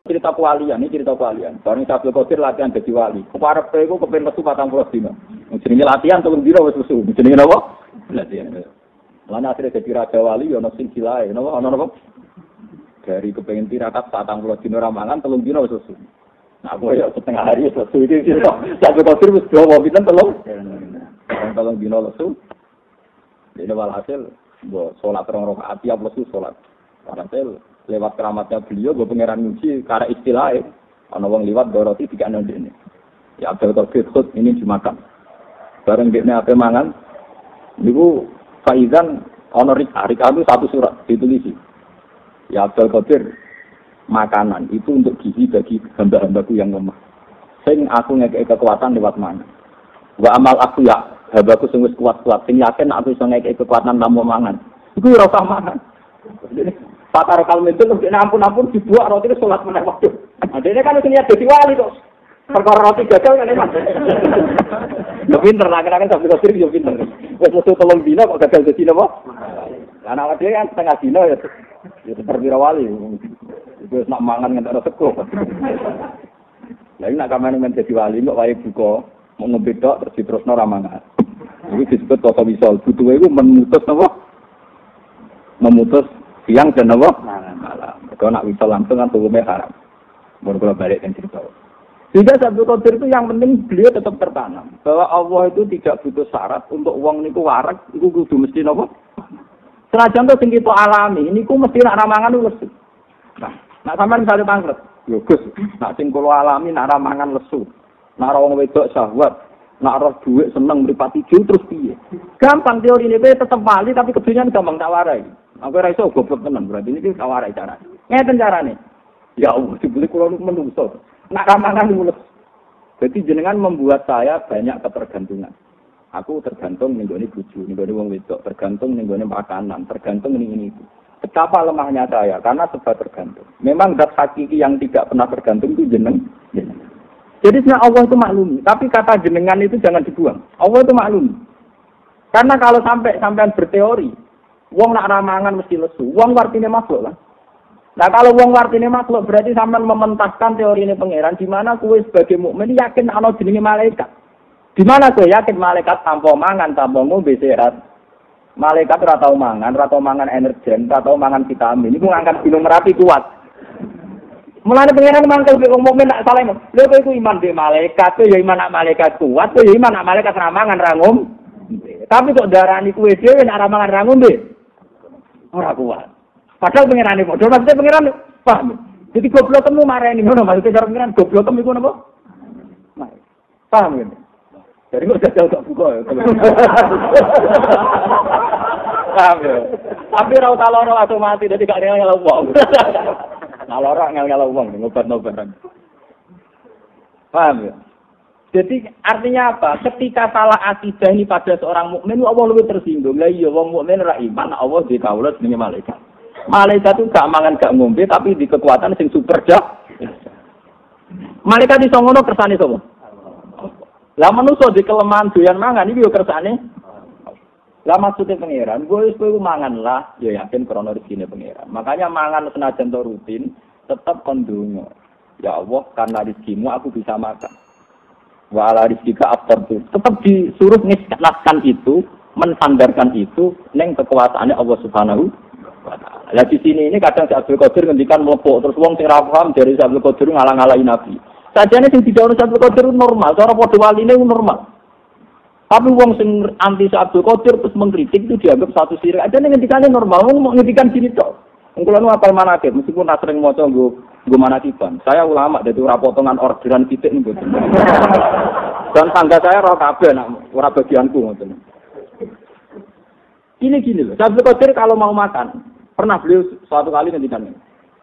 cerita kewalian, ini cerita kewalian. Bareng Abdul Qadir latihan jadi wali. Keparepe iku kepen metu 40 dina. Jenenge latihan 3 dina wis metu. Jenenge napa? Latihan. Lan akhire dadi raja wali ya ono sing silae, napa ono napa? Dari kepengen tirakat 40 dina ora mangan 3 dina wis metu. Nah, aku ya setengah hari wis metu iki cerita. Abdul Qadir wis dawa pinten 3 dina lesu. Dene walhasil mbok salat 2 rakaat ya lesu salat. Walhasil lewat keramatnya beliau, gue pangeran nyuci karena istilahnya, ana wong liwat doroti tiga nol ini. Ya Abdul Qadir khut ini dimakan. Bareng dekne ape mangan, niku faizan ana rika itu satu surat ditulisi. Ya Abdul Qadir, makanan itu untuk gizi bagi hamba-hambaku yang lemah. Sing aku ngekei kekuatan lewat mana? Wa amal aku ya, hambaku sing wis kuat-kuat, sing yakin aku iso ngekei kekuatan namung mangan. Iku ora usah mangan. Pakar kalem itu lebih ampun dibuat roti itu sholat meneh waktu. Adene kan niat dadi wali kok. Perkara roti gagal kan emang. Yo pinter lah kan sampe kok yo pinter. Wis metu 3 dina kok gagal dadi napa? Lah nek dhewe kan setengah dina ya perwira wali. Wis nak mangan ngentek sego. Lah nek kamane men dadi wali kok wae buka mau ngebedok terus diterusno ra mangan. Iki disebut tata wisol. Butuhe iku memutus napa? Memutus siang dan apa? Malam. Kalau nak bisa langsung kan hukumnya haram. Baru kalau balik yang cerita. Sehingga Abdul Qadir itu yang penting beliau tetap tertanam. Bahwa Allah itu tidak butuh syarat untuk uang niku warak, itu kudu mesti apa? Senajan to sing kita alami, niku mesti nak ramangan lesu. Nah sampean misalnya pangret, yo Gus, nak sing kula alami nak ramangan lesu. Nak wong wedok syahwat, nak roh dhuwit seneng mripati ju terus piye? Gampang teorine tetep wali tapi kedunyaan gampang tak warai. Aku ora iso goblok tenan berarti ini kawarai carane. Ngeten carane. Ya Allah, dibeli kula niku menungso. Nak ramangan mulus. Jadi jenengan membuat saya banyak ketergantungan. Aku tergantung ning gone bojo, ning gone wong wedok, tergantung ning gone makanan, tergantung ning ini itu. Betapa lemahnya saya karena sebab tergantung. Memang zat hakiki yang tidak pernah tergantung itu jenengan. Jadi sebenarnya Allah itu maklumi, tapi kata jenengan itu jangan dibuang. Allah itu maklumi. Karena kalau sampean berteori wong nak ramangan mesti lesu. Wong artine makhluk lah. Nah kalau wong artine makhluk berarti sampean mementaskan teori ini pangeran di mana kowe sebagai mukmin yakin ana jenenge malaikat. Di mana kowe yakin malaikat tanpa mangan, tanpa ngombe sehat. Malaikat ora tau mangan energen, ora tau mangan vitamin. Iku ngangkat gunung Merapi kuat. Mulane pangeran mangkel wong mukmin nak saleh. Lha kowe iku iman be malaikat, kowe ya iman nak malaikat kuat, kowe ya iman nak malaikat ra mangan ra ngombe. Tapi kok darani kowe dhewe nak ra mangan ra ngombe. Ora kuat. Padahal pengerane padha maksudnya pengeran paham. Jadi goblok temu marani ngono maksudnya cara pengeran goblok temu iku napa? Paham kan? Jadi kok jajal tak buka ya. Paham ya. Tapi ra usah lara langsung mati dadi gak ngel wong. Nah lara ngel wong ngobat-ngobatan. Paham ya? Jadi artinya apa? Ketika salah akidah ini pada seorang mukmin, Allah lebih tersinggung. Lah iya wong mukmin ra iman, Allah dikawula jenenge malaikat. Malaikat itu gak mangan gak ngombe tapi di kekuatan sing super dah. Malaikat iso ngono kersane sapa? Lah manusa di kelemahan doyan mangan iki yo kersane. Lah maksude pangeran, kowe wis mangan lah, ya yakin krana rezekine pangeran. Makanya mangan senajan to rutin tetap kondunyo. Ya Allah, karena rezekimu aku bisa makan. Wa ala rizqika aftartu. Tetap disuruh ngisnaskan itu, mensandarkan itu ning kekuasaane Allah Subhanahu wa taala. Lah di sini ini kadang Abdul Qadir ngendikan mlepok terus wong sing ra paham dari Abdul Qadir ngalang-alangi Nabi. Sajane sing didhawuhi Abdul Qadir normal, cara padha waline normal. Tapi wong sing anti Abdul Qadir terus mengkritik itu dianggap satu sirik. Ada ning ngendikane normal, wong mau ngendikan gini tok. Kula nu apal manakib meskipun nak sering maca nggo manakiban. Saya ulama dadi ora potongan orderan titik niku. Dan tangga saya ora kabeh nak ora bagianku ngoten. Gini loh. Abdul Qadir kalau mau makan, pernah beliau suatu kali ngendikan,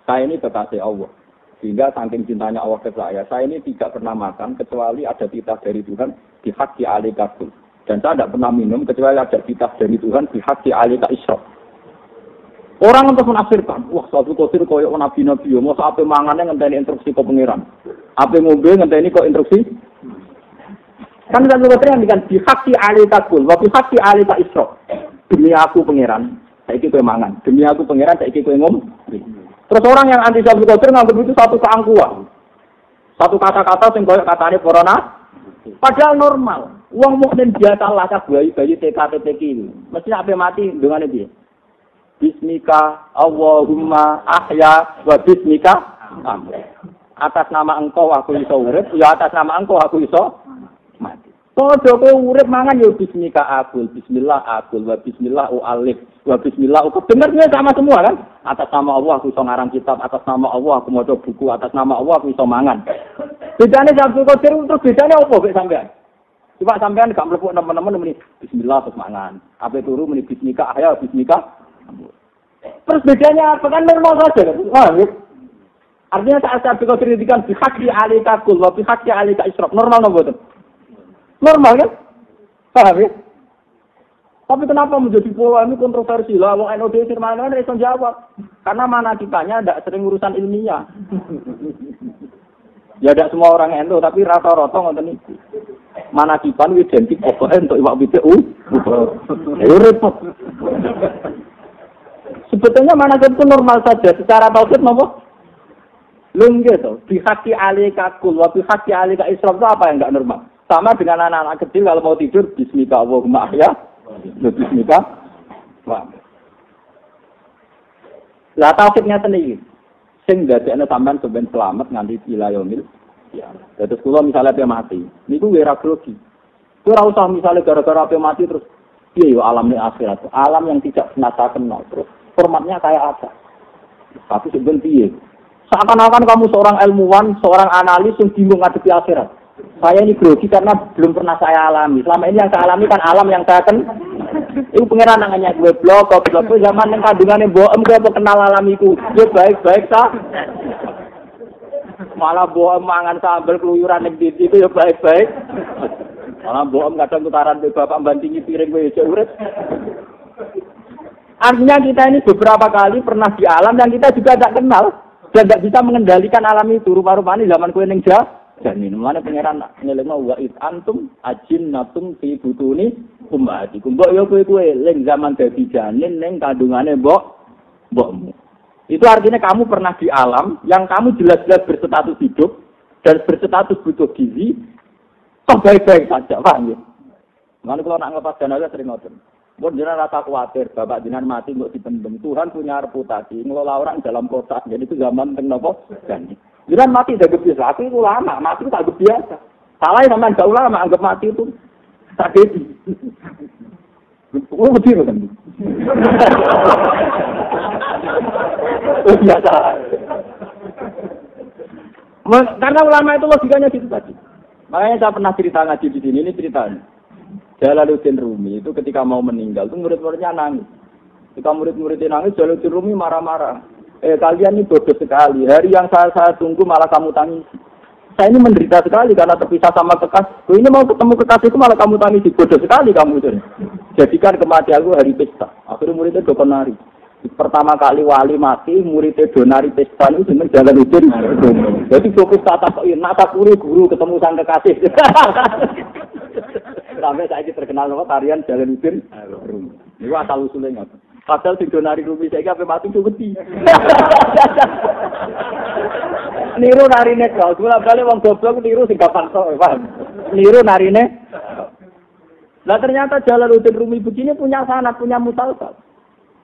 saya ini kekasih Allah. Sehingga saking cintanya Allah ke saya ini tidak pernah makan kecuali ada titah dari Tuhan di haqqi alikatul. Dan saya tidak pernah minum kecuali ada titah dari Tuhan di haqqi alika isyraf. Orang untuk menafsirkan, wah Abdul Qadir koyo nabi-nabi yo, mosok ape mangane ngenteni instruksi kok pangeran. Ape ngombe ngenteni kok instruksi. Kan Abdul Qadir ngendikan di haqqi alikatul, wa bi haqqi alika isyraf. Demi aku pangeran, saiki kowe mangan. Demi aku pangeran, saiki kowe ngombe. Terus orang yang anti Abdul Qadir nganggap itu satu keangkuhan. Satu kata-kata sing koyo katane corona. Padahal normal. Wong mukmin biasa lah bayi-bayi TK-TK iki. Mesti ape mati ndongane piye? Bismika Allahumma ahya wa bismika atas nama engkau aku iso urip, ya atas nama engkau aku iso mati. Padha kowe urip mangan ya bismika akul, bismillah akul, wa bismillah alif, wa bismillah benernya sama semua kan? Atas nama Allah aku iso ngarang kitab, atas nama Allah aku maca buku, atas nama Allah aku iso mangan. Bedane Abdul Qadir terus bedane opo mek sampean? Coba sampean gak mlebu nemen-nemen muni bismillah terus mangan. Ape turu muni bismika ahya bismika. Terus bedanya apa kan normal saja kan? Wah, ya. Artinya saat Abdul Qadir dikatakan bihaqi alika kul wa bihaqi alika israf. Normal napa mboten? Normal kan? Paham ya? Tapi kenapa menjadi pola ini kontroversi lah? Wong NOD firman iso jawab. Karena manakibanya ndak sering urusan ilmiah. Ya tidak semua orang NU, tapi rata-rata ngoten iki. Manakiban identik pokoke untuk iwak BTU. Ya repot. Sebetulnya manakib itu normal saja secara tauhid napa? Lungge to, bihaqi alika kul wa bihaqi alika israf itu apa yang enggak normal? Sama dengan anak-anak kecil kalau mau tidur bismika Allahumma ahya, bismika. Wah. Lah tauhidnya sendiri. Sing dadekne sampean sampean selamat nganti ilayaumil ya. Terus kula misalnya ape mati, niku ora grogi. Ora usah misalnya gara-gara ape mati terus piye yo alam ning akhirat, alam yang tidak pernah kenal. Terus formatnya kayak apa? Tapi sebenarnya piye? Seakan-akan kamu seorang ilmuwan, seorang analis yang bingung ngadepi akhirat. Saya ini grogi karena belum pernah saya alami. Selama ini yang saya alami kan alam yang saya kan. Itu pengiran nangannya gue blok zaman yang kandungannya boem gue apa kenal alamiku. Ya baik-baik sah. Malah boem mangan sambal keluyuran yang di itu ya baik-baik. Malah boem kadang tukaran ke bapak bantingi piring gue ya urip. Artinya kita ini beberapa kali pernah di alam yang kita juga tidak kenal. Dan tidak bisa mengendalikan alam itu. Rupa-rupanya zaman kue neng janin. Mana pangeran ngelengno wa it antum ajinnatum fi butuni ummatikum. Mbok yo kowe leng zaman dadi janin ning kandungane mbokmu. Itu artinya kamu pernah di alam yang kamu jelas-jelas berstatus hidup dan berstatus butuh gizi. Toh baik-baik saja, paham ya? Mana kalau nak ngelepas jenazah sering ngoten. Mun jenengan rasa khawatir, bapak jenengan mati kok dipendem. Tuhan punya reputasi ngelola orang dalam kotak. Jadi itu zaman teng napa? Janin. Jangan mati tidak biasa, itu ulama, mati itu tak biasa. Salah sama enggak ulama, anggap mati itu tragedi. Oh betul kan? Oh biasa. Karena ulama itu logikanya gitu tadi. Makanya saya pernah cerita ngaji di sini, ini ceritanya. Jalaluddin Rumi itu ketika mau meninggal, itu murid-muridnya nangis. Ketika murid-muridnya nangis, Jalaluddin Rumi marah-marah. Kalian ini bodoh sekali. Hari yang saya tunggu malah kamu tangisi. Saya ini menderita sekali karena terpisah sama kekasih. Ini mau ketemu kekasihku malah kamu tangisi. Bodoh sekali kamu itu. Jadikan kematianku hari pesta. Akhirnya muridnya do penari. Pertama kali wali mati, muridnya do nari pesta itu jeneng Jalaluddin. Jadi fokus tak nakuri guru ketemu sang kekasih. Sampai saya terkenal nama tarian Jalaluddin Rumi. Ini asal usulnya. Padahal sing donari Rumi saiki ape mati wedi. Niru narine kok, bola-bali wong goblok niru sing gampang tok, paham. Niru narine. Lah ternyata Jalaluddin Rumi begini punya sanad, punya musalsal.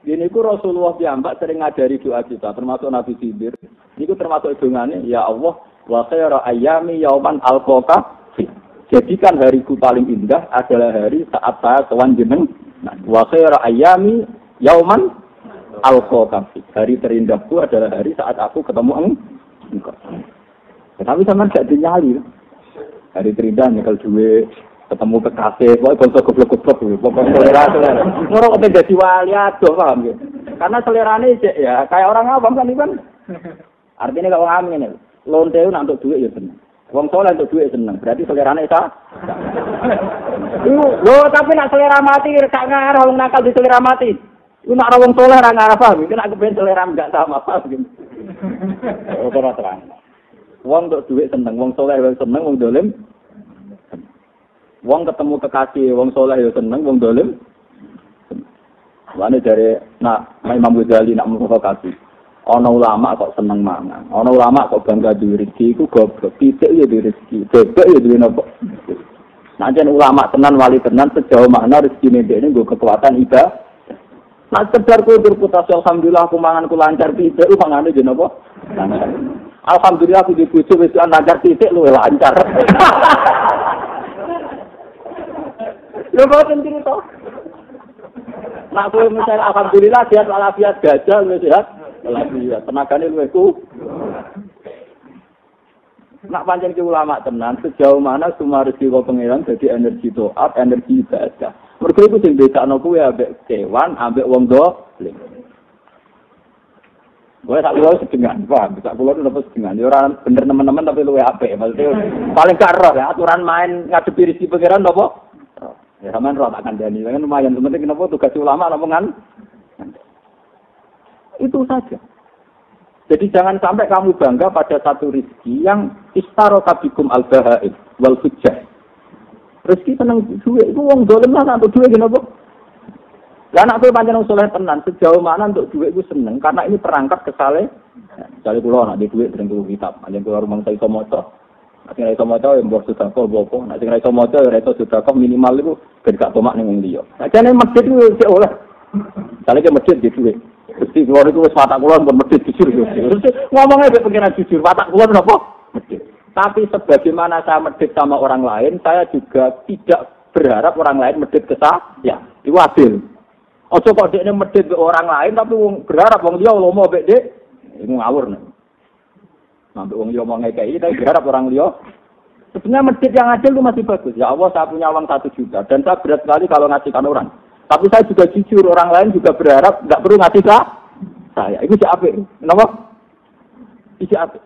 Ini ku Rasulullah piyambak sering ngajari doa kita, termasuk Nabi Khidir. Niku termasuk dongane, ya Allah, wa khairu ayyami yauman alqaka. Jadikan hariku paling indah adalah hari saat saya sowan jeneng. Wa khairu ayyami yauman alqaka. Hari terindahku adalah hari saat aku ketemu engkau. Tapi sampean gak dinyali. Hari terindah nyekel duwe ketemu kekasih, kok bangsa goblok-goblok pokoknya selera. Moro kok dadi wali adoh paham ya. Karena selerane cek ya kayak orang awam kan iku. Artinya kalau ngam ngene, lonte nak untuk duit ya seneng. Wong saleh untuk duit seneng. Berarti selerane sah. Lho tapi nak selera mati gak ngarah wong nakal di selera mati. Iku nak wong saleh ora ngarah paham, iki nak kepen selera enggak sama paham. Ora terang. Wong untuk duit seneng, wong saleh seneng, wong dolim. Wong ketemu kekasih, wong soleh ya seneng, wong dolim. Wane dari nak Imam Ghazali nak mengko kekasih. Ana ulama kok seneng mangan, ana ulama kok bangga duwe rezeki iku goblok. Pitik ya duwe rezeki, bebek ya duwe napa. Nah, jan ulama tenan wali tenan sejauh mana rezekine dhekne nggo kekuatan ibadah. Nah, sekedar kowe berputas alhamdulillah aku manganku lancar pitik, mangane jeneng apa? Alhamdulillah aku dibojo wis lancar pitik luwih lancar. Lho boten cerita. Nah, kowe misalnya alhamdulillah sehat walafiat gajah luwih sehat. Walafiat tenagane luwih ku. Nak pancen ki ulama tenan sejauh mana semua rezeki kok pengiran dadi energi taat, energi ibadah. Mergo iku sing bedakno kuwi ambek kewan, ambek wong dolim. Gue tak luar sedengan, paham? Tak keluar itu sedengan. Ya orang bener teman-teman tapi luwe apik. Maksudnya paling karo ya aturan main ngadepi rezeki pengiran apa? Ya sampean roh tak kandhani. Kan lumayan penting kenapa tugas ulama lamongan. Itu saja. Jadi jangan sampai kamu bangga pada satu rezeki yang istaraka bikum al-bahaim wal hujjah. Rezeki tenang duit itu wong dolim lah untuk duit kenapa? Lah anak kowe pancen saleh tenan sejauh mana untuk duit itu seneng karena ini perangkat kesale. Misalnya kula nak di duit sering tuku kitab, pancen kula rumang iso maca. Nek ora iso maca ya mbok sedekah apa. Nek ora iso maca ya ora iso sedekah minimal iku ben gak tomak ning wong liya. Sajane masjid ku sik oleh. Misale ke masjid di duit. Gusti kula niku wis watak kula pun masjid jujur. Ngomongnya mek pengen jujur, watak kula napa? Masjid. Tapi sebagaimana saya medit sama orang lain, saya juga tidak berharap orang lain medit ke saya. Itu adil. Ojo kok dekne medit ke orang lain tapi berharap wong liya lomo mek dek. Iku ngawur nek. Sampai wong liya mau ngekeki tapi berharap orang liya. Sebenarnya medit yang adil itu masih bagus. Ya Allah, saya punya uang 1 juta dan saya berat sekali kalau ngasihkan orang. Tapi saya juga jujur, orang lain juga berharap enggak perlu ngasih ke saya. Itu si apik. Kenapa? Si apik.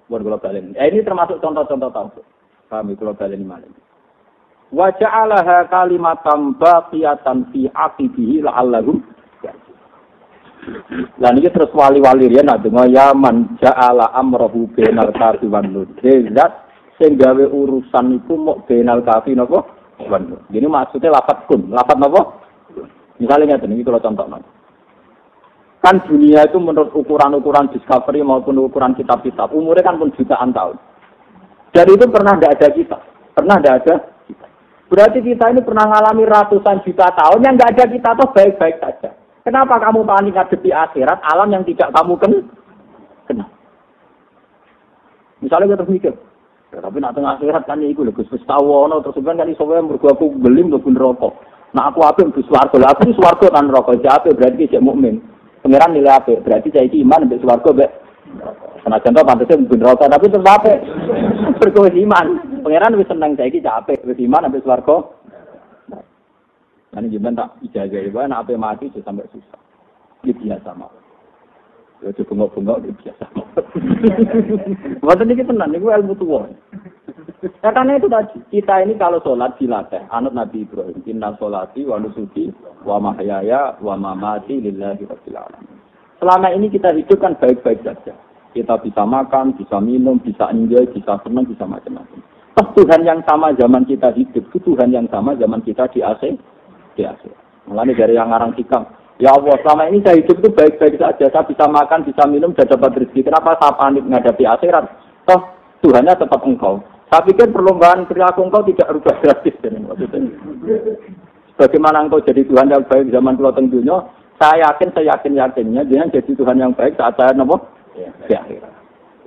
Buat kalau balen. Ini termasuk contoh-contoh tauhid. Kami kalau balen mana? Wa ja'alaha kalimatan baqiyatan fi aqibihi la'allahum. Lah niki terus wali-wali riyen nak donga ya man ja'ala amrahu bainal kafi wan nur. Zat sing gawe urusan iku mok bainal kafi napa? Wan nur. Jadi maksudnya lafaz kun. Lafaz napa? Misalnya ngeten iki kalau contohno. Kan dunia itu menurut ukuran-ukuran discovery maupun ukuran kitab-kitab umurnya kan pun jutaan tahun. Dan itu pernah tidak ada kita, pernah tidak ada kita. Berarti kita ini pernah mengalami ratusan juta tahun yang tidak ada kita tuh baik-baik saja. Kenapa kamu panik ngadepi akhirat alam yang tidak kamu kenal? Misalnya kita mikir, ya, tapi nak tengah akhirat kan itu lho Gus Tawono terus kan iso wae mergo aku belim mlebu neraka. Nah aku apik mlebu swarga. Lah aku swarga kan neraka, apik berarti cek mukmin. Pengiran nilai apa? Berarti saya ini iman untuk swarga, Mbak. Karena contoh pantasnya mungkin rata, tapi tetap apa? Berkuis iman. Pengiran lebih senang saya ini capek, lebih iman sampai swarga. Nah, ini gimana tak ijazah itu, nak apa mati itu sampai susah. Ini biasa mau. Ya coba bengok-bengok ini biasa mau. Waktu ini tenang, ini ilmu tua. Ya, karena itu tadi, kita ini kalau sholat dilatih, anut Nabi Ibrahim, inna sholati wa nusuki wa mahyaya wa mamati lillahi rabbil alamin. Selama ini kita hidup kan baik-baik saja. Kita bisa makan, bisa minum, bisa enjoy, bisa senang, bisa macam-macam. Tuhan yang sama zaman kita hidup, itu Tuhan yang sama zaman kita di AC. Mulanya dari yang ngarang hikam, ya Allah, selama ini saya hidup itu baik-baik saja, saya bisa makan, bisa minum, dan dapat rezeki. Kenapa saya panik menghadapi akhirat? Toh, Tuhannya tetap engkau. Saya pikir perlombaan perilaku engkau tidak rubah drastis. Bagaimana engkau jadi Tuhan yang baik zaman tua tentunya, saya yakinnya, jangan jadi Tuhan yang baik saat saya di akhirat.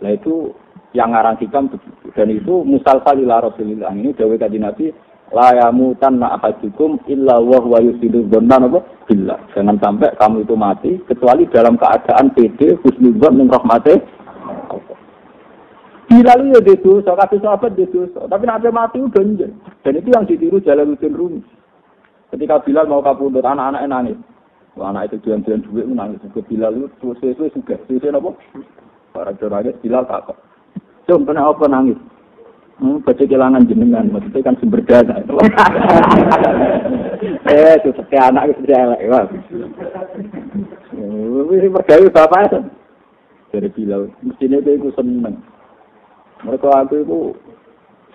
Nah itu yang ngarang hikam begitu. Dan itu musalsal ila Rasulillah. Ini dawuh kanjeng Nabi, la yamutanna ahadukum illa wa huwa yusidu dzanna billah. Jangan sampai kamu itu mati kecuali dalam keadaan pede husnudzon ning rahmate Allah. Bilal ya dosa, kabeh sahabat dosa, tapi nek mati udah njen. Dan itu yang ditiru Jalaluddin Rumi. Ketika Bilal mau kapundhut anak-anaknya nangis. Wah, anak itu jualan duit nangis. Bilal itu suwe-suwe sugih. Suwe napa? Para juragis Bilal takut. Cung, kenapa nangis? Baca kelangan jenengan, maksudnya kan sumber dana. Itu seperti anak itu elek. Ini pergawe bapaknya. Dari Bilal, mestinya dia itu seneng. Mereka aku itu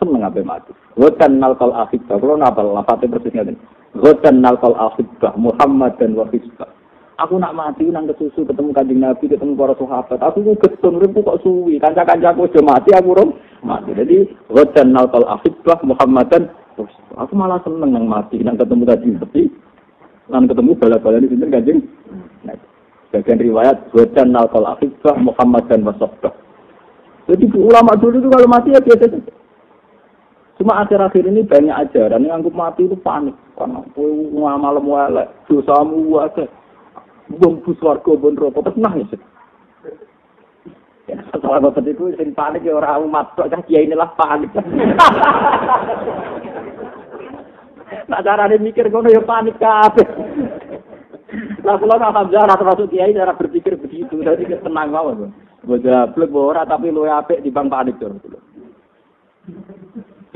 seneng apa mati. Ghatan nalkal akhibah. Kalau nabal, lapatnya persisnya ini. Ghatan nalkal akhibah, Muhammad dan Wahizbah. Aku nak mati nang kesusu ketemu Kanjeng Nabi, ketemu para sahabat. Aku ku getun uripku kok suwi. Kanca-kancaku aja mati, aku urung mati. Jadi wadan natal akhibah Muhammadan. Aku malah seneng nang mati nang ketemu Kanjeng Nabi. Nang ketemu bala-balane sinten Kanjeng Nabi. Bagian riwayat wadan natal akhibah Muhammadan wasabah. Jadi ulama dulu itu kalau mati ya biasa saja. Cuma akhir-akhir ini banyak ajaran yang anggap mati itu panik. Karena malam welek, dosamu wae. Wong bus warga bon rokok tenang ya. Ya setelah bapak itu sing panik ya orang umat kok kiai inilah panik. Nak carane mikir ngono ya panik kabeh. Lah kula alhamdulillah termasuk kiai cara berpikir begitu. Jadi tenang mawon. Gojablek ora tapi luwe apik dibanding panik to.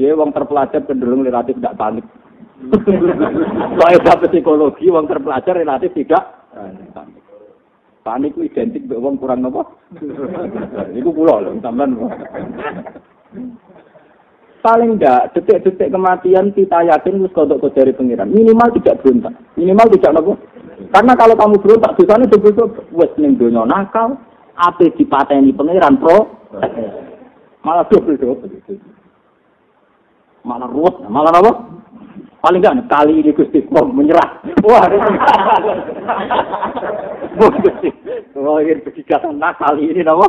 Dia wong terpelajar cenderung relatif tidak panik. Kalau psikologi wong terpelajar relatif tidak panik itu identik dengan wong kurang apa? Itu kula lho, sampean. Paling enggak detik-detik kematian kita yakin wis kodok dari pengiran. Minimal tidak berontak. Minimal tidak apa? Karena kalau kamu berontak dosane double wis ning donya nakal, ape dipateni pengiran pro. Malah double. Malah ruwet, malah apa? Paling enggak kali ini Gusti menyerah. Wah. Gusti. Wah, ini berkata kali ini apa?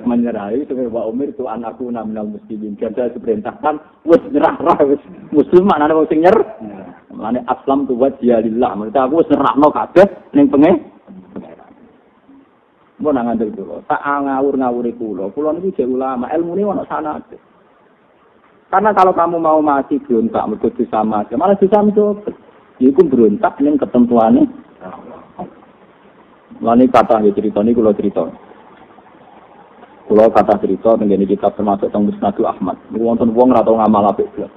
Menyerah. Itu Pak Umar itu anakku naminal muslimin. Jadi diperintahkan wis nyerah wis muslim maknane wong sing nyer. Mane aslam tu wajhiya lillah. Maksud aku wis nyerahno kabeh ning pengen. Mun nang ngandel kula, tak ngawur-ngawuri kula. Kula niku jek ulama, ilmune ana sanate. Karena kalau kamu mau mati berontak mergo sama aja, malah sama itu. Iku berontak ning ketentuane. Lani kata ya cerita ini kalau cerita. Kalau kata cerita tentang kitab termasuk tentang Musnad Ahmad. Wonten wong ora tau ngamal apik blas.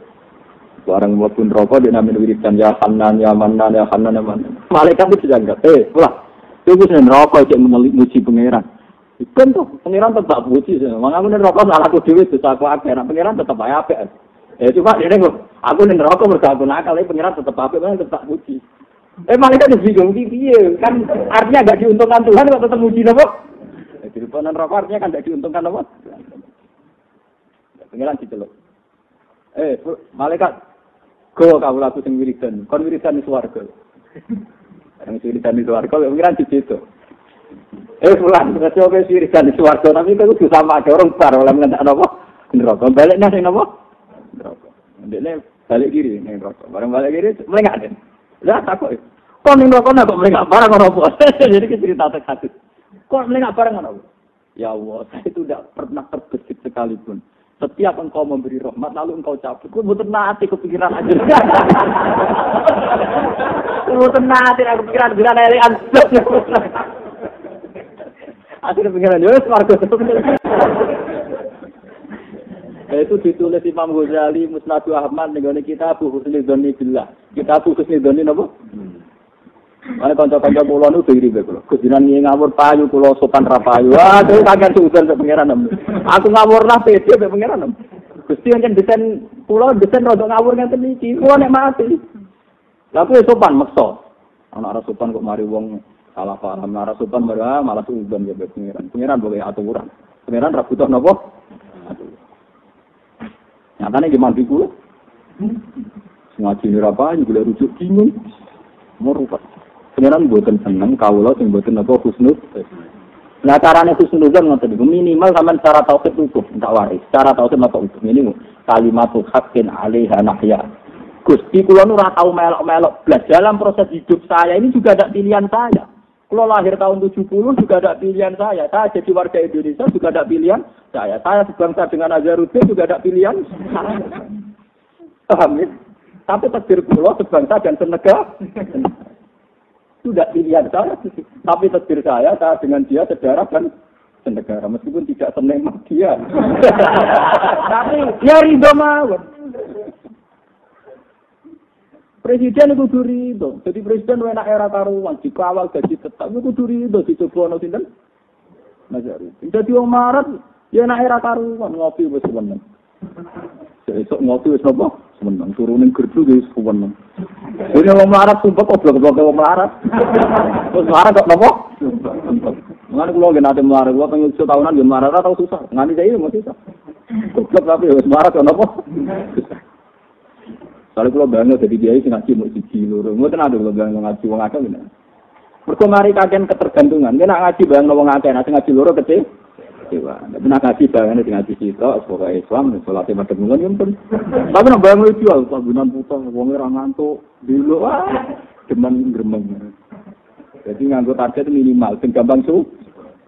Barang mlebu neraka dia namine wiridan ya Hanan ya Manan ya Hanan ya Manan. Malaikat itu janggat. Pulah. Iku sing neraka cek muji pangeran. Ikan tuh pangeran tetap puji. Mangga aku neraka salahku dhewe dosa aku akeh. Pangeran tetap ae apik. Cuma dene kok aku ning neraka mergo aku nakal, pangeran tetap apik, tetap puji. Malaikat bingung piye? Kan artinya enggak diuntungkan Tuhan kok tetap muji napa? Jadi ponan neraka artinya kan enggak diuntungkan napa? Pangeran diceluk. Malaikat go kawulaku sing wiridan. Kon wiridan di swarga. Yang wiridan di swarga pangeran diceto. Fulan, coba wiridan di swarga tapi itu sama ada orang bar oleh ngentak napa? Neraka. Balik nang sing napa? Neraka. Ndekne balik kiri ning neraka. Bareng balik kiri melengak den. Lah takut. Kok ning neraka kok melengak bareng ora apa? Jadi cerita terkait. Kok melengak bareng ora apa? Ya Allah, saya itu tidak pernah terbesit sekalipun. Setiap engkau memberi rahmat, lalu engkau cabut. Kau betul nanti kepikiran aja. Betul nanti aku pikiran elegan. Akhirnya pikiran yo swarga. Itu ditulis Imam Ghazali Musnad Ahmad ning kitab Husnul Dzanni billah. Kitab Husnul Dzanni napa? Mane kanca-kanca kula niku diri kula. Gustinan ngawur payu kula sopan ra payu. Wah, itu kaget sudan sak pangeran. Aku ngawur lah pede sak pangeran. Gusti pancen desain kula desain rada ngawur ngeten iki. Kula nek mati. Lah kuwi sopan meksa. Ana ora sopan kok mari wong salah paham, ora sopan malah sudan ya pangeran. Pangeran boleh aturan. Pangeran ra butuh napa? Nyatane gimana di kula? Ngaji ora payu kula rujuk bingung. Merupakan pengiran buatan seneng, kawula sing buatan apa husnul. Nah carane husnul kan ngoten niku minimal sampean secara tauhid utuh, enggak waris. Secara tauhid apa utuh ini kalimatul haqqin 'alaiha nahya. Gusti kula nu ora tau melok-melok blas dalam proses hidup saya ini juga ada pilihan saya. Kula lahir tahun 70 juga ada pilihan saya. Saya jadi warga Indonesia juga ada pilihan saya. Saya sebangsa dengan Azharuddin juga ada pilihan saya. Paham ya? Tapi takdir kula sebangsa dan senegara. Sudah pilihan saya, tapi takdir saya dengan dia sedarah dan senegara, meskipun tidak senemak dia. Tapi dia ridho mawon. Presiden itu kudu ridho. Jadi presiden enak era karuan, dikawal gaji tetap itu kudu ridho, dicoba ono sinten? Nazarudin. Dadi wong marat ya enak era karuan ngopi wis seneng. Esuk ngopi wis napa? Semeneng turunin gerdu guys, semeneng. Jadi orang melarat sumpah kok blok-blok orang melarat. Terus melarat kok nopo? Mengenai kalau nggak nanti melarat, gua pengen tahunan dia melarat atau susah. Nganti saya masih susah. Blok tapi melarat kok nopo? Soalnya kalau bangga jadi dia sih ngaji mau siji loro. Mboten ada kalau bangga ngaji wong akeh ngene. Mergo mari kakean ketergantungan. Nek ngaji bangga wong akeh, nek ngaji loro kecil. Dewa. Nek ngaji bangane ngaji sitok sebagai Islam, salate madhep ngono yo pun. Tapi nek bangga jual sabunan putus wong ora ngantuk, dulu demen gremeng. Jadi nganggo target minimal sing gampang su.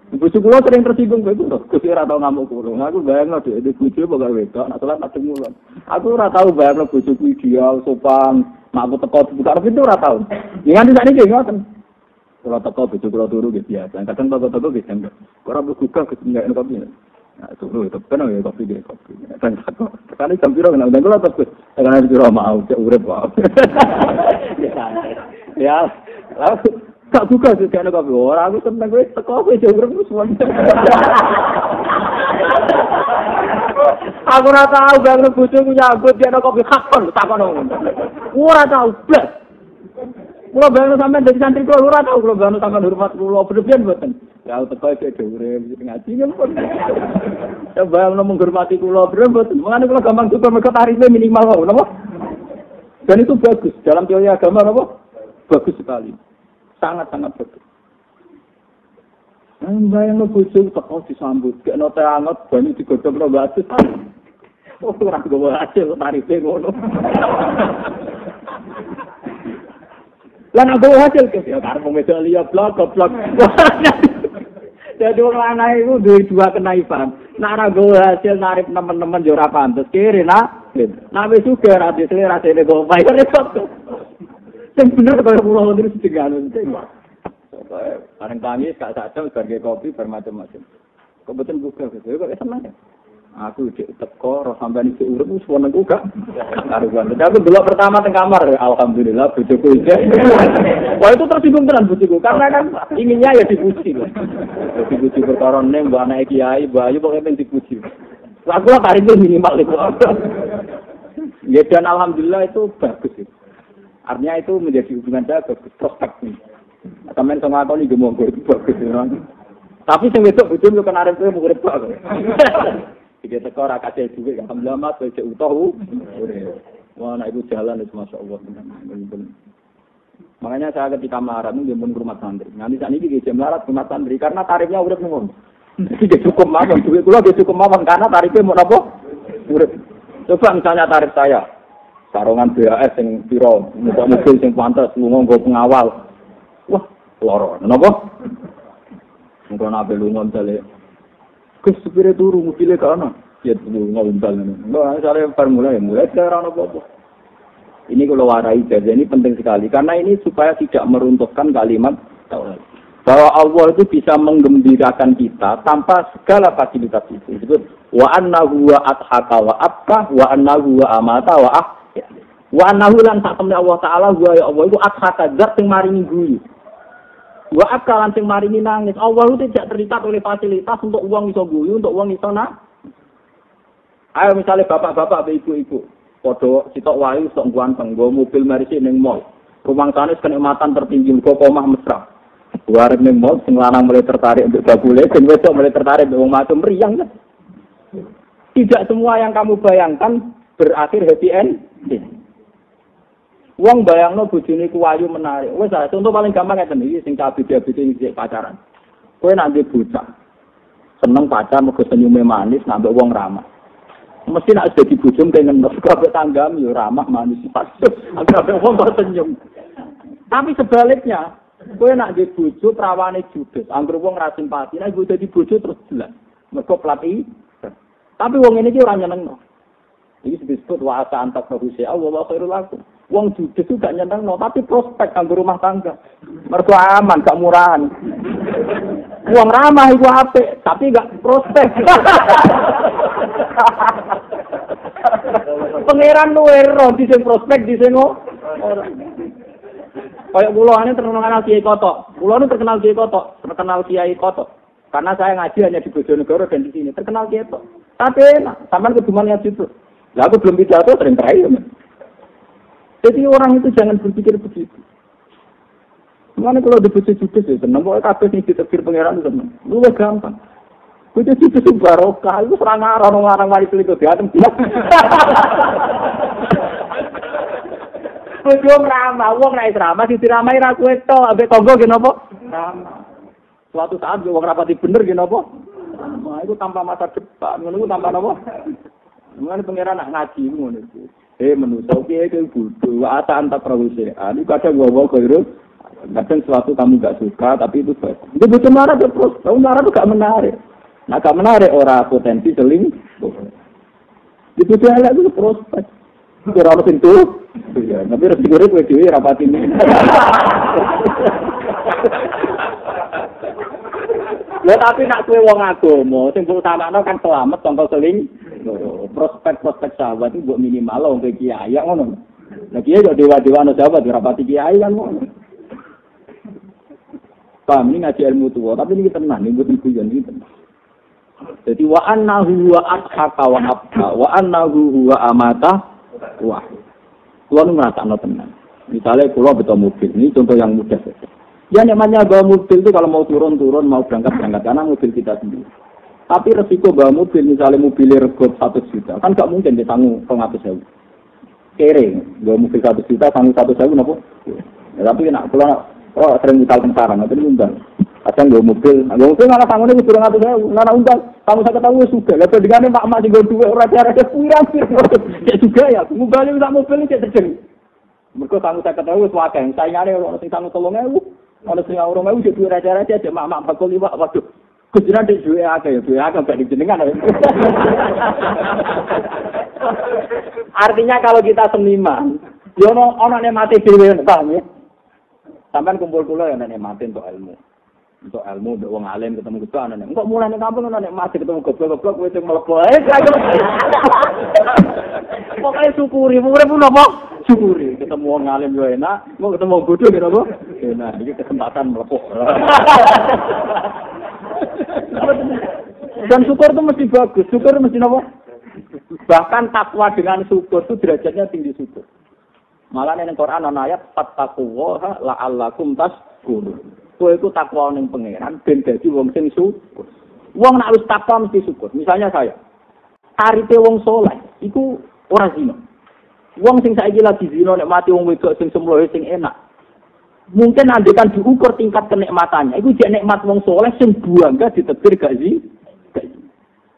Bojo kula sering tersinggung kowe lho. Gusti ora tau ngamuk kula. Aku bayangno dhek iki bojo bakal wedok, nek salat tak mulan. Aku ora tau bayangno bojoku ideal, sopan, nek aku teko buka pintu ora tau. Ya nganti sakniki ngoten. Kalau teko bojo kula turu nggih biasa. Kadang teko nggih janggal. Ora mlebu gak ketinggalan kopi. Nah, turu itu kan ya kopi deh kopi. Dan teko. Sekali jam piro kena ndang kula terus tekan piro mau cek urip wae. Ya. Lalu tak buka sih kan kopi. Ora aku seneng kowe teko kowe jauh urip suwon. Aku ora tau bang bojoku nyambut dia kopi kakon takon. Ora tau blas. Kulo bayangno sampean dadi santri kulo ora tau kulo bayangno sampean hormat kulo berlebihan mboten. Ya teko iki dhewe ngaji nyempun. Ya bayangno menghormati kulo berlebihan mboten. Mangane kulo gampang juga mergo tarife minimal wae napa? Dan itu bagus dalam teori agama napa? Bagus sekali. Sangat-sangat bagus. Bayangno bojo teko disambut, kena teh anget banyu digodhog bagus. Oh ora gowo hasil tarife ngono. Lan aku hasil ke ya karo medali ya blok. Jadi orang lanang itu dua kenaifan. Nek ora go hasil narip teman-teman yo ora pantes kiri nak. Nek wis juga ra rasane go bayar repot. Sing bener kaya kula terus digantung. Bareng tangis gak sak jam sebagai kopi bermacam-macam. Kebetulan buka gitu. Kok seneng ya? Aku teko roh sampean iki urip wis wonenku gak karuan. Tapi delok pertama teng kamar alhamdulillah bojoku iki. Wah itu tersinggung tenan bojoku karena kan inginnya ya dipuji loh. Dipuji perkara ning mbok anake kiai, Mbak Ayu pokoke pengen dipuji. Aku lah tarifnya minimal itu. Ya dan alhamdulillah itu bagus itu. Artinya itu menjadi hubungan saya bagus prospek. Sampeyan sing ngakoni nggih monggo itu bagus. Tapi sing wedok bojomu kan arep kowe murid kok. Iki teko ora kate dhuwit alhamdulillah mas cek utuh. Wah nek iku jalan itu masyaallah tenan. Makanya saya ketika melarat itu pun rumah santri. Nanti saat ini dia melarat rumah santri karena tarifnya urip ngono. Jadi cukup mawon duit kula cukup mawon karena tarifnya mau napa? Urip. Coba misalnya tarif saya sarongan BAS sing pira, mobil sing pantes lunga nggo pengawal. Wah, loro. Napa? Mungkin nabe lunga dale. Kus supire turu mobile kana. Ya turu ngombal ngono. Enggak, saya mulai cara apa-apa. Ini kalau warai saja ini penting sekali karena ini supaya tidak meruntuhkan kalimat tauhid. Bahwa Allah itu bisa menggembirakan kita tanpa segala fasilitas itu. Disebut wa annahu wa adhaka wa abka wa annahu wa amata wa ahya. Wa annahu lan satemene Allah taala wa ya Allah itu adhaka zat sing maringi guyu. Wa abka lan sing maringi nangis. Allah itu tidak terikat oleh fasilitas untuk uang iso guyu, untuk uang iso nangis. Ayo misalnya bapak-bapak, ibu-ibu, podo sitok wayu sok ganteng, go mobil merisi ning mall. Rumah sanes kenikmatan tertinggi go omah mesra. Warung ning mall sing lanang mulai tertarik untuk babule, sing wedok mulai tertarik untuk wong macam meriang kan. Tidak semua yang kamu bayangkan berakhir happy end. Wong bayangno bojone ku ayu menarik. Wis contoh paling gampang ngeten iki sing kabeh-kabeh iki pacaran. Kowe nek ndek bocah seneng pacar mergo senyume manis nambah wong ramah. Mesti nak jadi bujum pengen kabeh tanggam yo ramah manis pasti. Kabeh wong kok senyum. Tapi sebaliknya, kowe nak jadi bojo prawane judes, anggere wong ra simpati, nek kowe dadi bojo terus jelas. Mergo plati. Tapi wong ini iki ora nyenengno. Iki disebut wa asa antak rusi Allah khairul lakum. Wong judes itu gak nyenengno, tapi prospek kanggo rumah tangga. Mergo aman, gak murahan. Wong ramah iku apik, tapi gak prospek. Pangeran luwe ro di sing prospek di sing ora. Kayak kula ane terkenal Kiai Kotok. Kula nu terkenal Kiai Kotok, terkenal Kiai Kotok. Karena saya ngaji hanya di Bojonegoro dan di sini terkenal Kiai Kotok. Tapi enak, sampean keduman ngaji itu. Lah aku belum pidato sering kaya. Jadi orang itu jangan berpikir begitu. Mana kalau dibujuk judes ya tenang, pokoknya kabeh sing ditekir pangeran itu tenang. Lu gampang. Kudu judes barokah, itu serang orang wali itu diatem bilang. Kudu ramah, wong ra ramah diramai ra kowe tok, ambek tangga ki napa? Ramah. Suatu saat wong rapati bener ki napa? Ramah itu tanpa masa depan, ngono tanpa napa? Mulane pangeran nak ngaji ngono iki. Manusia piye iki bodho, ata anta prawisean. Iku kadang wawa kairu. Kadang sesuatu kamu gak suka, tapi itu baik. Itu betul marah terus. Kamu marah itu gak menarik. Nah gak menarik orang potensi seling. Itu jalan itu prospek. Itu orang itu. Ya, tapi resiko itu dewi rapat ini. Ya tapi nak kue wong agama, sing utamane kan selamat contoh seling. Prospek sahabat itu buat minimal wong kiai ya ngono. Lah kiai yo dewa-dewa ana sahabat dirapati kiai kan ngono. Paham ini ngaji ilmu tua, tapi ini tenang, ini bukan guyon ini tenang. Jadi wa annahu wa adhaka wa abka wa annahu huwa amata wa. Kulo nu ngrasakno tenang. Misalnya kulo betul mobil, ini contoh yang mudah saja. Ya namanya bawa mobil itu kalau mau turun mau berangkat karena mobil kita sendiri. Tapi resiko bawa mobil, misalnya mobilnya regop 1 juta, kan gak mungkin ditanggung 100.000. Kere, bawa mobil 1 juta, tanggung 100.000, kenapa? Ya, tapi nak kalau sering misal tentara, nanti undang. Kadang bawa mobil malah tanggungnya itu 200.000, nana undang, kamu saya ketahui sudah. Lalu dengan mak tinggal dua raja-raja pirang-pirang, ya juga ya, mobilnya bisa mobilnya tidak terjadi. Mereka kamu saya ketahui suaka yang saingannya orang sing tanggung 3.000, orang sing orang 1.000 jadi raja-raja, jadi mak bakul liwak, waduh. Kejiran di duwe akeh gak dijenengan. Artinya kalau kita seniman, yo ono nek mati dhewe, paham ya? Sampeyan kumpul kula ya nek mati untuk ilmu. Untuk ilmu ndek wong alim ketemu kita ana nek. Engko mulane kampung ana nek mati ketemu goblok-goblok kowe sing mlebu ae. Pokoke syukuri, urip napa? Syukuri. Ketemu wong alim yo enak, mau ketemu wong bodho kira apa? Enak, iki kesempatan mlebu. Dan syukur itu mesti bagus, syukur mesti apa? Bahkan takwa dengan syukur itu derajatnya tinggi syukur. Malah ning Quran ana ayat fattaqullaha la'allakum tashkurun. Kowe iku takwa ning pangeran ben dadi wong sing syukur. Wong nek wis takwa mesti syukur. Misalnya saya, tarife wong saleh iku ora zina. Wong sing saiki lagi zina nek mati wong wedok sing semlohe sing enak. Mungkin andekan diukur tingkat kenikmatannya. Itu dia nikmat wong soleh sing bangga ditebir gak sih?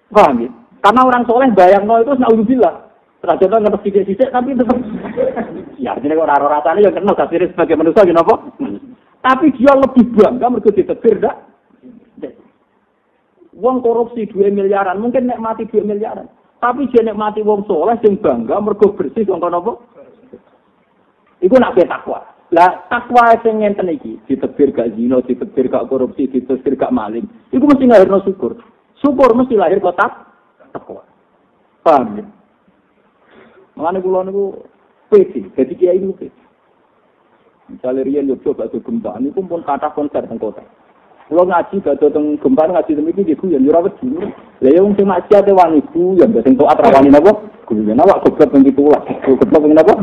Paham ya? Karena orang soleh bayangno itu naudzubillah. Terjadi ngerti sithik tapi tetap ya jadi orang rasanya yang kenal kasih sebagai manusia kenapa? Tapi dia lebih bangga mergo ditebir dak. Wong korupsi 2 miliaran, mungkin nikmati 2 miliaran. Tapi dia nikmati wong soleh sing bangga mergo bersih wong apa? Iku nak takwa. Lah takwa sing ngenten iki, ditebir gak zina, ditebir gak korupsi, ditebir gak maling. Iku mesti lahirno syukur. Syukur mesti lahir kok takwa. Paham ya? Mangane kula niku pede, dadi kiai niku pede. Misale riyen yo coba ke gempa niku pun kathah konser teng kota. Kula ngaji badhe teng gempa ngaji teng iki guyon yo ora wedi. Lah yo wong sing maksiat e wani guyon, sing taat ra wani napa? Guyon awak goblok ping 17. Goblok ping napa?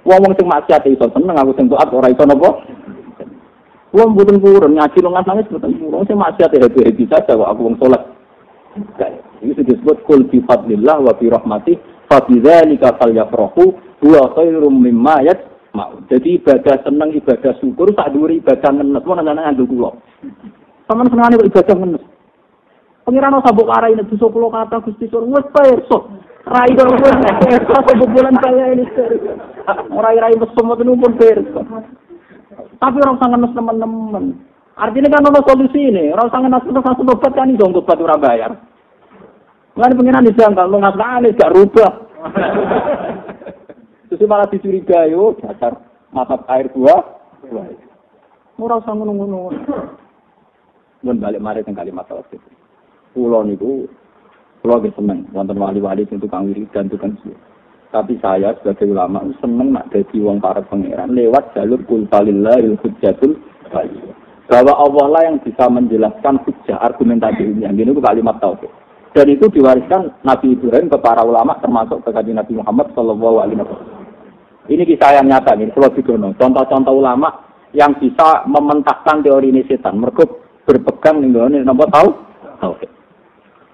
Wong sing maksiat iso seneng, aku sing taat ora iso napa? Wong mboten purun ngaji nang nangis mboten purun, sing maksiat happy-happy saja kok aku wong saleh. Iki disebut kul bi fadlillah wa bi rahmatih fa bidzalika falyafrahu huwa khairum mimma yajma'un. Jadi ibadah seneng, ibadah syukur sak dhuwur ibadah ngenes mon nang ngandung kula. Sampeyan senengane kok ibadah ngenes. Pengiran sabuk arai nek dosa kula kata Gusti Sur wis perso. Rai dong perso bulan saya ini. Rai mesem ngoten pun perso. Tapi orang sangat ngenes teman-teman. Artinya kan ada solusi ini. Orang sangat ngenes langsung obat kan iso obat ora bayar. Lan pengiran dijangkal lu ngasane gak rubah. Terus malah dicurigai yo dasar mata air dua. Ora usah ngono-ngono. Mun balik mari teng kalimat tauhid. Pulau niku pulau seneng wonten wali-wali sing tukang wiridan tukang suwi. Tapi saya sebagai ulama seneng nak dadi wong para pangeran lewat jalur qul falillahil hujjatul baligh. Bahwa Allah lah yang bisa menjelaskan hujjah argumentasi ini. Yang ini itu kalimat tauhid. Dan itu diwariskan Nabi Ibrahim ke para ulama termasuk ke Nabi Muhammad sallallahu alaihi wasallam. Ini kisah yang nyata nih, kalau didono. Contoh-contoh ulama yang bisa mementahkan teori ini setan. Mereka berpegang nih, nomor tahu?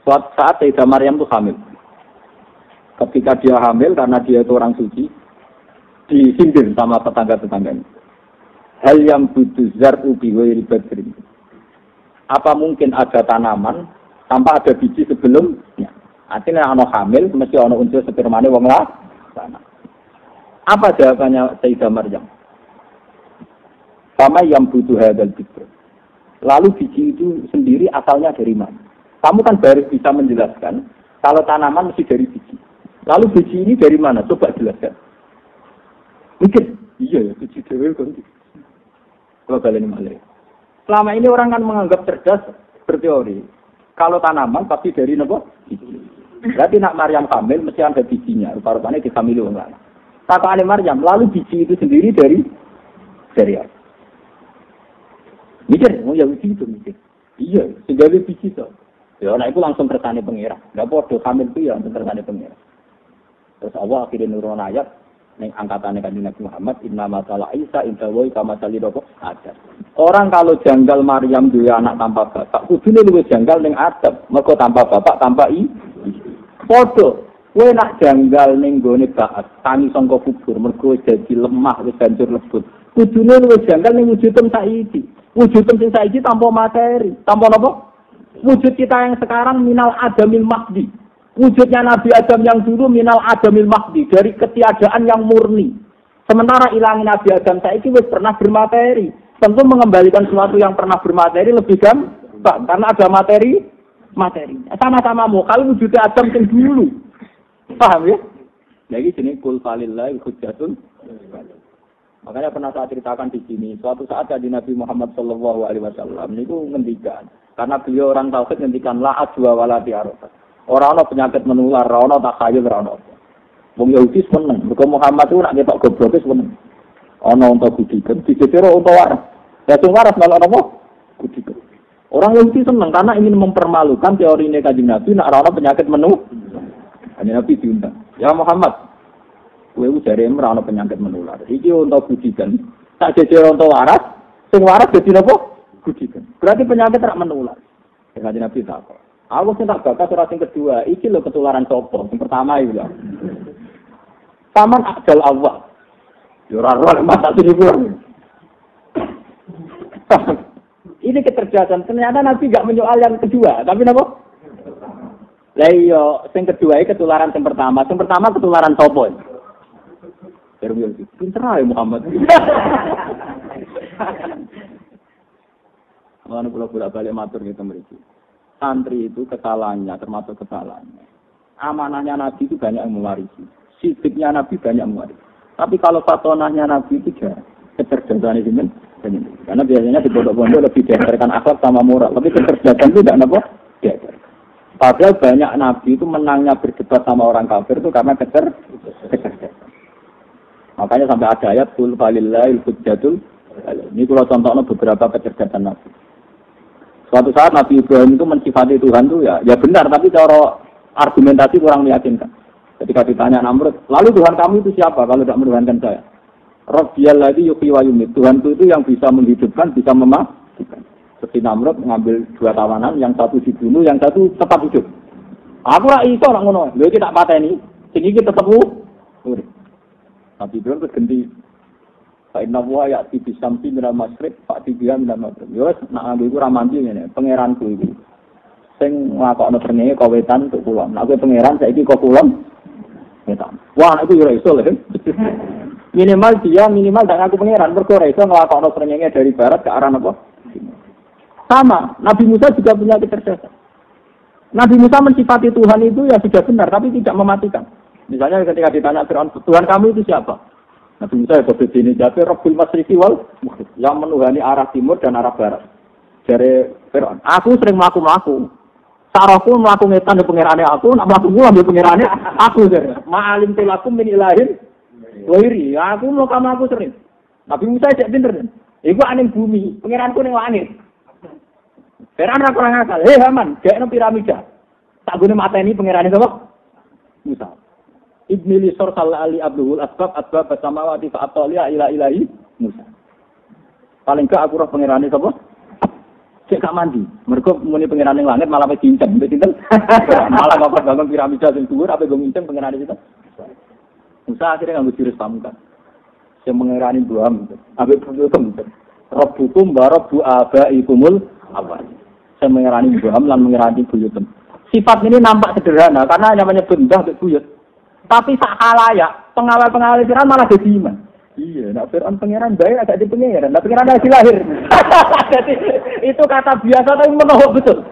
Suatu saat Sayyidah Maryam itu hamil. Ketika dia hamil karena dia itu orang suci, disindir sama tetangga-tetangganya. Hal yang butuh zar'u biwiri badrin. Apa mungkin ada tanaman tanpa ada biji sebelumnya? Artinya ono hamil, mesti ono unsur spermane wong lanang. Apa jawabannya Sayyidah Maryam? Sama yang butuh hadal bidr. Lalu biji itu sendiri asalnya dari mana? Kamu kan baru bisa menjelaskan kalau tanaman mesti dari biji. Lalu biji ini dari mana? Coba jelaskan. Mungkin iya ya biji dewe ganti. Kalau kalian malah. Selama ini orang kan menganggap cerdas berteori. Kalau tanaman pasti dari apa? Biji. Berarti nak Maryam hamil mesti ada bijinya. Rupa-rupanya dihamili orang lain. Kata Maryam, lalu biji itu sendiri dari apa? Mikir, ya begitu mikir. Iya, segala biji itu. Ya, nah itu langsung kersane pengira. Gak bodoh hamil itu ya langsung kersane pengira. Terus Allah akhirnya nurun ayat ning angkatannya Kanjeng Nabi Muhammad, inna masalah Isa inda wa kama salidoko ada. Orang kalau janggal Maryam duwe anak tanpa bapak, kudune luwih janggal ning Adam. Mergo tanpa bapak, tanpa Podo. Kowe nak janggal ning gone baat, tangi sangka kubur, mergo jadi lemah wis hancur lebut. Kudune luwih janggal ning wujudem saiki. Wujudem sing saiki tanpa materi, tanpa apa? Wujud kita yang sekarang minal adamil mahdi. Wujudnya Nabi Adam yang dulu minal adamil mahdi, dari ketiadaan yang murni. Sementara ilangin Nabi Adam saiki wis pernah bermateri. Tentu mengembalikan sesuatu yang pernah bermateri lebih gampang karena ada materi. Sama-sama mau kalau wujudnya Adam yang dulu. Paham ya? Lagi sini kul falillahi hujjatun. Makanya pernah saya ceritakan di sini. Suatu saat di Nabi Muhammad SAW itu ngendikan. Karena beliau orang tauhid ngendikan la ajwa wala tiarofat. Orang ada penyakit menular, orang ada takhayul, orang ada. Wong Yahudi seneng. Mereka Muhammad itu nak ketok goblok seneng. Ana untuk gudikan, dijejer untuk waras. Ya sing waras malah apa? Gudikan. Orang Yahudi seneng karena ingin mempermalukan teori ini Kanjeng Nabi nak ana penyakit menular. Kanjeng Nabi diundang. Ya Muhammad, kowe jare ora ana penyakit menular. Iki untuk gudikan. Tak jejer untuk waras, sing waras dadi napa? Gudikan. Berarti penyakit ora menular. Kanjeng Nabi takok. Aku sing tak bakas ora sing kedua, iki lho ketularan sapa? Sing pertama iki lho. Paman akal Allah. Yo ora ora masa niku. Ini kecerdasan. Ternyata Nabi enggak menyoal yang kedua, tapi napa? Lah iya, sing kedua iki ketularan sing pertama. Sing pertama ketularan sapa? Terus pinter ae Muhammad. Mana pula balik matur gitu mriki. Santri itu kesalahannya, termasuk kesalahannya. Amanahnya Nabi itu banyak yang mewarisi. Sidiknya Nabi banyak mewarisi. Tapi kalau fatonahnya Nabi itu jarang. Kecerdasan itu banyak. Karena biasanya di pondok-pondok lebih diajarkan akhlak sama moral. Tapi kecerdasan itu tidak apa? Diajar. Padahal banyak Nabi itu menangnya berdebat sama orang kafir itu karena kecerdasan. Makanya sampai ada ayat kul falillahil hujjatul. Ini kalau contohnya beberapa kecerdasan Nabi. Suatu saat Nabi Ibrahim itu mensifati Tuhan itu ya benar, tapi cara argumentasi kurang meyakinkan. Ketika ditanya Namrud, lalu Tuhan kamu itu siapa kalau tidak menuhankan saya? Rabbiyalladzi yuhyi wa yumiit. Tuhan itu yang bisa menghidupkan, bisa mematikan. Seperti Namrud mengambil dua tawanan, yang satu dibunuh, yang satu tetap hidup. Aku ora iso nak ngono. Lha iki tak pateni, sing iki tetep urip. Nabi Ibrahim terus ganti Pak Inna wa ya'ti bisamsi minal masyriq fa'ti biha minal maghrib. Ya wis nak nganggo iku ra mandi ngene, pangeranku iki. Sing nglakokno srengenge kowe wetan untuk kulon. Nek kowe pangeran saiki kok kulon wetan. Wah, nek iku yo ora iso lho. Minimal dak ngaku pangeran mergo ora iso nglakokno srengenge dari barat ke arah apa? Sama, Nabi Musa juga punya kecerdasan. Nabi Musa mensifati Tuhan itu ya sudah benar tapi tidak mematikan. Misalnya ketika ditanya Fir'aun, Tuhan kamu itu siapa? Nabi Musa ya berbeda ini, jadi Rabbul Masyriqi wal yang menuhani arah timur dan arah barat. Dari Fir'aun, aku sering melaku-melaku. Sarahku melaku ngetan di pengirannya aku, nak melaku pulang di pengirannya aku. Ma'alim tilakum min ilahin wairi, aku melaku sering. Nabi Musa cek pinter. Iku aning bumi, pengiranku ning langit. Fir'aun ra kurang akal. Hei Haman, gekno piramida. Tak gune mateni pengirannya sapa? Musa. Ibni Lisor Salah Ali Abdul Asbab Samawati fa ataliya ila ilahi Musa. Paling gak aku roh pangerane sapa? Cek gak mandi. Mergo muni pangerane langit malah cincang, sinten? Malah kok bangun piramida sing dhuwur ape go nginceng pangerane sinten? Musa akhirnya nganggo jurus pamungkas. Sing pangerane doang. Ape pututum. Rabbukum wa rabbu abaikumul awwal. Sing pangerane doang lan pangerane buyutem. Sifat ini nampak sederhana karena hanya menyebut mbah mbek buyut. Tapi sak halayak, pengawal-pengawal Fir'aun malah jadi iman. Iya, nak Fir'aun pangeran baik agak di pangeran, nak pangeran lagi lahir. Jadi itu kata biasa tapi menohok betul.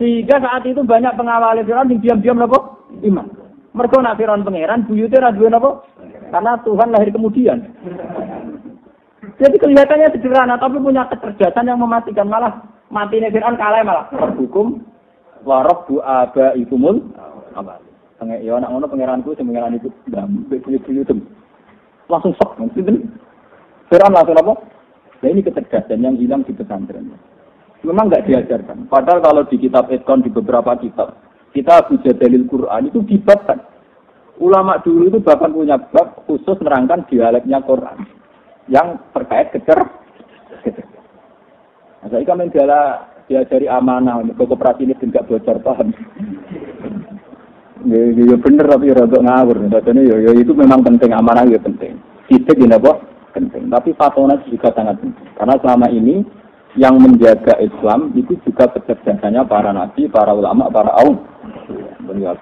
Sehingga saat itu banyak pengawal Fir'aun yang diam-diam napa? Iman. Mergo nak Fir'aun pangeran, buyute ra duwe napa? Karena Tuhan lahir kemudian. Jadi kelihatannya sederhana tapi punya kecerdasan yang mematikan, malah matine Fir'aun kalah malah. Hukum wa rabbu abaikumul awwal. Ya anak ngono pangeranku sing pangeran itu buyut-buyutem. Langsung sok sinten? Fir'aun langsung apa? Nah ini kecerdasan yang hilang di pesantren. Memang enggak diajarkan. Padahal kalau di kitab Itqan di beberapa kitab, kita baca dalil Quran itu dibabkan. Ulama dulu itu bahkan punya bab khusus menerangkan dialeknya Quran yang terkait kecerdasan. Nah, saya kan diajari amanah, kooperasi ini tidak bocor paham. Ya bener tapi rada ngawur. Katanya ya itu memang penting, amanah ya penting. Kita gini apa? Penting. Tapi fatwa juga sangat penting. Karena selama ini yang menjaga Islam itu juga kecerdasannya para nabi, para ulama, para aum. Benar.